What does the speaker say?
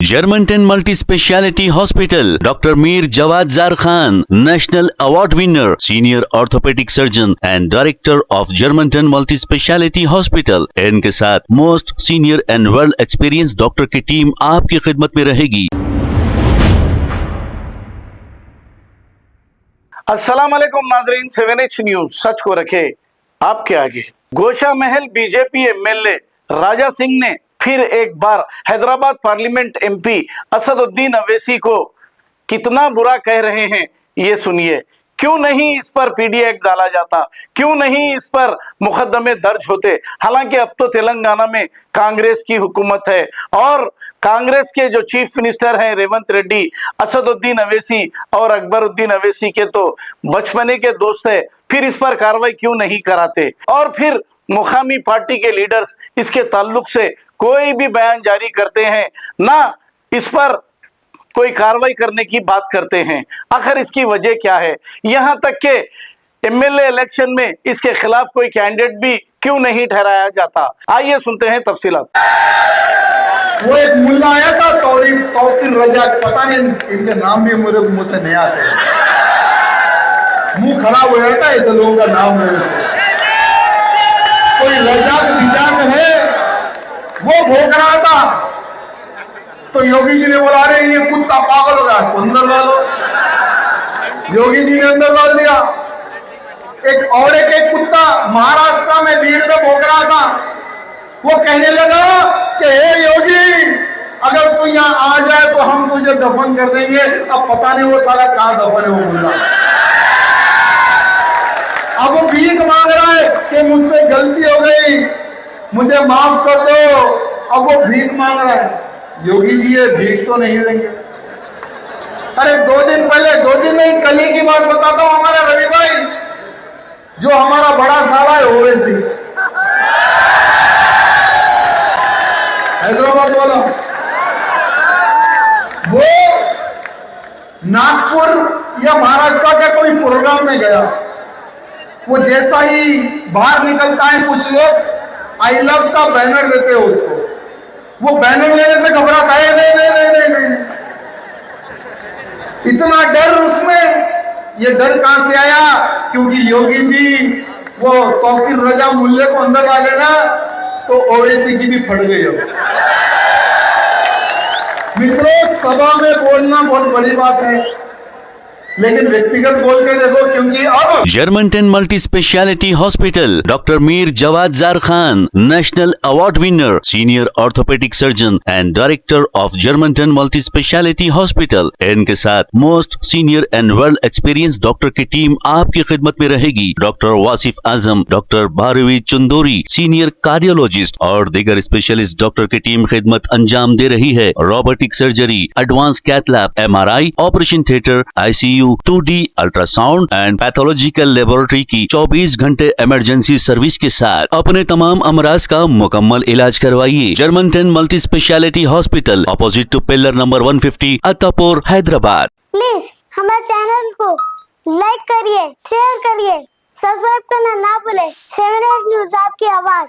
Germantown Multi Speciality Hospital, Dr. Mir Jawad Zar Khan, National Award winner, Senior Orthopedic Surgeon and Director of Germantown Multi Speciality Hospital। इनके साथ most senior and world experience doctor की team आपकी खिदमत में रहेगी। अस्सलाम वालेकुम नाजरीन, 7H न्यूज सच को रखे आपके आगे। गोशा महल बीजेपी एमएलए राजा सिंह ने फिर एक बार हैदराबाद पार्लियामेंट एमपी असदुद्दीन अवैसी को कितना बुरा कह रहे हैं, ये सुनिए। क्यों नहीं इस पर पीडी एक्ट डाला जाता, क्यों नहीं इस पर मुकदमे दर्ज होते। हालांकि अब तो तेलंगाना में कांग्रेस की हुकूमत है और कांग्रेस के जो चीफ मिनिस्टर हैं रेवंत रेड्डी, असदुद्दीन अवैसी और अकबरुद्दीन अवैसी के तो बचपने के दोस्त है। फिर इस पर कार्रवाई क्यों नहीं कराते और फिर मुकामी पार्टी के लीडर्स इसके ताल्लुक से कोई भी बयान जारी करते हैं ना, इस पर कोई कार्रवाई करने की बात करते हैं। आखिर इसकी वजह क्या है? यहां तक के एमएलए इलेक्शन में इसके खिलाफ कोई कैंडिडेट भी क्यों नहीं ठहराया जाता? आइए सुनते हैं तफसीलात। वो एक मुल्ला आया था तौकीर रजा, पता नहीं इनके नाम भी मेरे मुंह से नहीं आते, मुंह खराब हो जाता है ऐसे लोगों का नाम मेरे से। कोई रजाक निजाक है, वो भोग रहा था तो योगी जी ने बोला अरे ये कुत्ता पागल होगा, इसको अंदर डालो। योगी जी ने अंदर डाल दिया। एक कुत्ता महाराष्ट्र में भीड़ में भोग रहा था, वो कहने लगा कि हे योगी, अगर तू यहाँ आ जाए तो हम तुझे दफन कर देंगे। अब पता नहीं वो साला कहाँ दफन है, वो मुल्ला। अब वो भीख मांग रहा है कि मुझसे गलती हो गई, मुझे माफ कर दो। अब वो भीख मांग रहा है। योगी जी ये भीख तो नहीं देंगे। अरे 2 दिन पहले, 2 दिन नहीं, कल ही की बात बताता हूं। हमारा रवि भाई जो हमारा बड़ा साला है ओवैसी, हैदराबाद वाला, वो नागपुर या महाराष्ट्र के कोई प्रोग्राम में गया। वो जैसा ही बाहर निकलता है, कुछ लोग आई लव का बैनर देते हैं उसको। वो बैनर लेने से घबराता है, नहीं नहीं नहीं नहीं नहीं। इतना डर उसमें। ये डर कहां से आया? क्योंकि योगी जी वो तौकीर रजा मुल्ले को अंदर डाले ना, तो ओवैसी की भी फट गई। मित्रों, सभा में बोलना बहुत बड़ी बात है, लेकिन व्यक्तिगत बोल के देखो, क्योंकि अब Germantown Multi Speciality Hospital, Dr. Mir Jawad Zar Khan, National Award winner, Senior Orthopedic Surgeon and Director of Germantown Multi Speciality Hospital। इनके साथ most senior and world experience doctor की टीम आपकी खिदमत में रहेगी। Doctor Wasif Azam, doctor Bharvi Chandori, senior cardiologist और दीगर specialist doctor की टीम खिदमत अंजाम दे रही है। Robotic surgery, advance cath lab, MRI, operation theatre, ICU, 2D ultrasound and pathological laboratory की 24 घंटे इमरजेंसी सर्विस के साथ अपने तमाम अमराज का मुकम्मल इलाज करवाइए। Germanten multi speciality hospital, opposite to pillar number 150, Attapur, Hyderabad. Please हमारे चैनल को लाइक करिए, शेयर करिए, सब्सक्राइब करना ना भूले। 7H न्यूज आपकी आवाज।